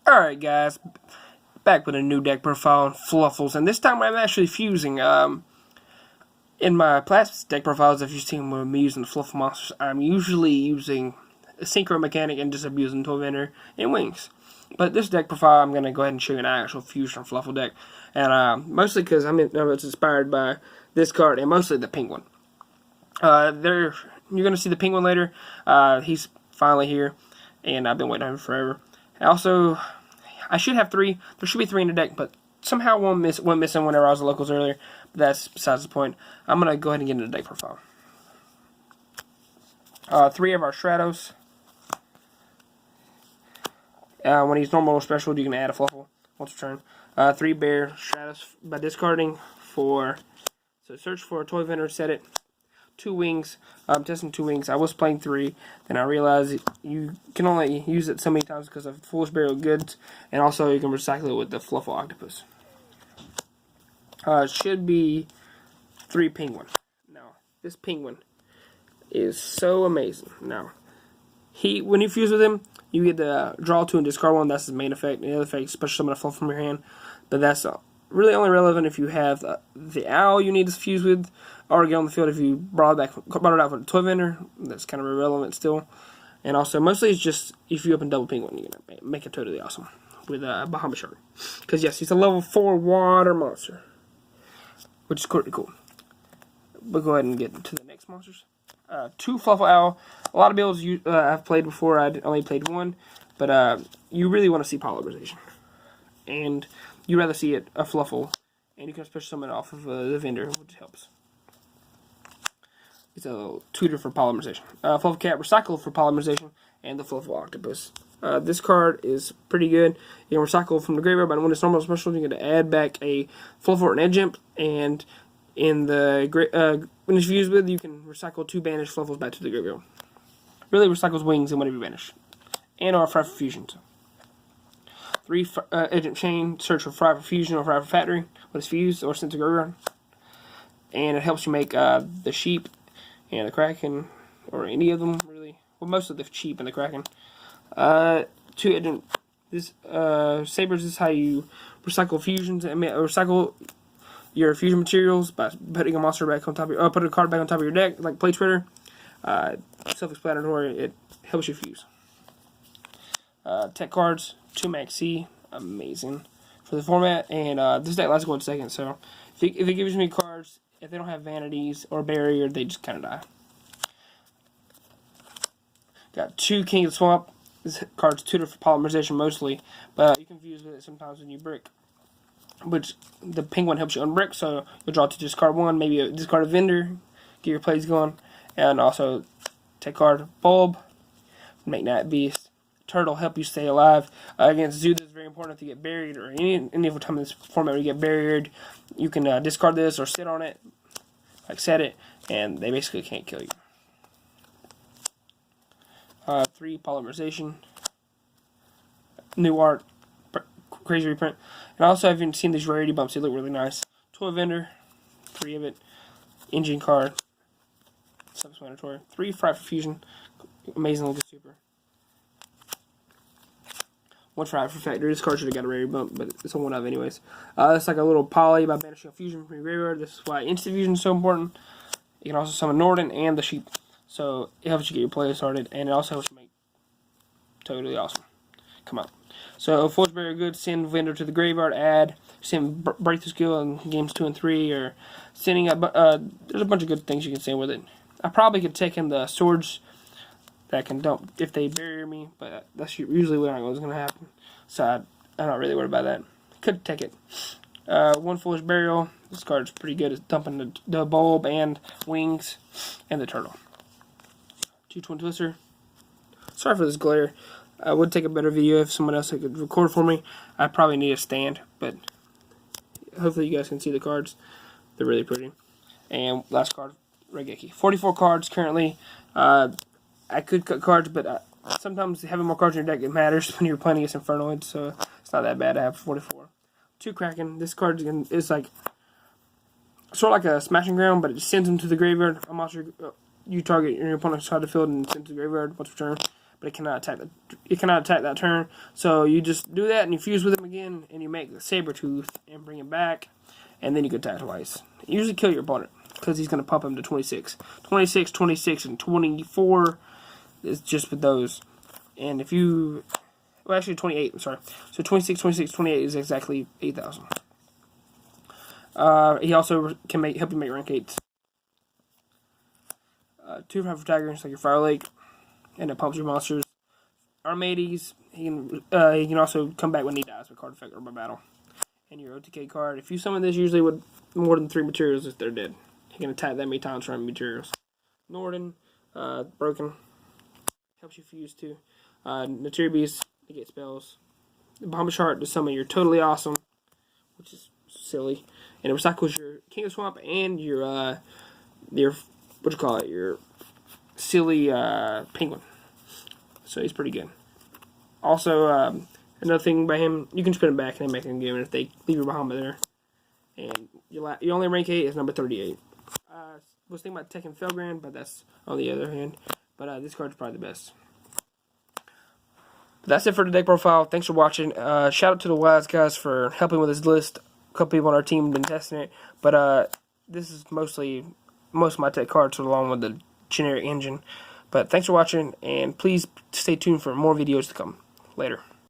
Alright guys, back with a new deck profile on Fluffals, and this time I'm actually fusing. In my past deck profiles, if you've seen me using the Fluffal monsters, I'm usually using a Synchro Mechanic and just abusing Tormentor and Wings. But this deck profile, I'm going to go ahead and show you an actual fusion Fluffal deck, and mostly because it's inspired by this card, and mostly the Penguin. You're going to see the Penguin later. He's finally here, and I've been waiting on him forever. Also, I should have three. There should be three in the deck, but somehow one missing whenever I was at locals earlier. But that's besides the point. I'm going to go ahead and get into the deck profile. Three of our Stratos. When he's normal or special, you can add a Fluffal once per turn. 3 Bear Stratos by discarding so search for a toy vendor, set it. 2 Wings. I'm testing 2 Wings. I was playing 3, then I realized you can only use it so many times because of Foolish Burial Goods, and also you can recycle it with the Fluffal Octopus. It should be 3 Penguin. Now, this Penguin is so amazing. Now, when you fuse with him, you get to draw 2 and discard 1. That's his main effect. The other effect is special summon a Fluffal from your hand, but that's really only relevant if you have the owl you need to fuse with, or get on the field if you brought it out for the toy vendor. That's kind of irrelevant still. And also, mostly it's just if you open double Penguin, you're going to make it totally awesome with Bahama Shark. Because yes, he's a level 4 water monster, which is pretty cool. We'll go ahead and get to the next monsters. 2 Fluffal Owl. A lot of builds I've played before. I only played 1, but you really want to see polymerization. And you'd rather see it a Fluffal, and you can special summon it off of the vendor, which helps. It's a tutor for polymerization. Fluffal Cat Recycle for polymerization, and the Fluffal Octopus. This card is pretty good. You can recycle from the graveyard, but when it's normal special, you get to add back a Fluffal or an Edge Imp, and in the when it's fused with, you can recycle 2 banished Fluffals back to the graveyard. Really recycles Wings and whenever you banish, and our 5 for fusions. 3 Edge Imp Chain, search for 5 for fusion or 5 for factory when it's fused or sent to graveyard, and it helps you make the sheep and the Kraken, or any of them really. Well, most of the sheep and the Kraken. 2 Edge Imp. This Sabers is how you recycle fusions and recycle your fusion materials by putting a monster back on top of put a card back on top of your deck, like Play Trader. Self-explanatory. It helps you fuse. Tech cards, 2 Max C, amazing for the format, and this deck lasts 1 second. So if it gives me cards, if they don't have vanities or barrier, they just kind of die. Got 2 King of the Swamp. This card's tutor for polymerization mostly, but you can fuse with it sometimes when you brick, which the Penguin helps you unbrick, so you'll draw to discard 1, maybe discard a vendor, get your plays going, and also take card Bulb, make Night Beast. Turtle help you stay alive. Against Zoo, that's very important if you get buried, or any other time in this format where you get buried, you can discard this or sit on it, like set it, and they basically can't kill you. 3 Polymerization, new art, crazy reprint, and also I've even seen these rarity bumps. They look really nice. Toy vendor, 3 of it. Engine card, self-explanatory. 3 Fry for fusion, amazing looking super. 1 Fry for factory. This card should have got a rarity bump, but it's a 1 of anyways. It's like a little poly by banishing a fusion from your graveyard. This is why instant fusion is so important. You can also summon Norden and the sheep, so it helps you get your play started, and it also helps you make totally awesome. Come on. So, Foolish Burial Goods, send vendor to the graveyard, add, send Breakthrough Skill in games 2 and 3, or sending there's a bunch of good things you can send with it. I probably could take in the swords that can dump if they bury me, but that's usually what was going to happen. So, I'm not really worried about that. Could take it. 1 Foolish Burial. This card's pretty good at dumping the Bulb and Wings and the Turtle. 2 Twin Twister. Sorry for this glare. I would take a better video if someone else could record for me. I probably need a stand, but hopefully you guys can see the cards. They're really pretty. And last card, Regeki. 44 cards currently. I could cut cards, but sometimes having more cards in your deck, it matters when you're playing against Infernoids, so it's not that bad to have 44. 2 Kraken. This card is like sort of like a Smashing Ground, but it just sends them to the graveyard. A monster you target your opponent's side of the field and send to the graveyard once per turn. but it cannot attack that turn. So you just do that and you fuse with him again, and you make the Sabretooth and bring him back, and then you can attack twice. You usually kill your opponent because he's going to pump him to 26. 26, 26, and 24 is just with those. And if you... Well, actually 28, I'm sorry. So 26, 26, 28 is exactly 8,000. He also can help you make rank 8s. 2 for Tigers, like your Fire Lake, and it pumps your monsters. Armades, he can also come back when he dies by card effect or by battle. And your OTK card, if you summon this usually with more than 3 materials if they're dead. He can attack that many times from materials. Norden, broken, helps you fuse too. Materia Beast, negate spells. The Bomb Chart to summon your Totally Awesome, which is silly. And it recycles your King of Swamp and your your silly penguin. So he's pretty good. Also, another thing by him, you can spin him back and then make him game if they leave your Bahama there. And your only rank 8 is number 38. Was thinking about taking Felgrand, but that's on the other hand. But this card's probably the best. But that's it for the deck profile. Thanks for watching. Shout out to the Wise guys for helping with this list. A couple people on our team have been testing it. But this is most of my tech cards along with the generic engine. But thanks for watching, and please stay tuned for more videos to come. Later.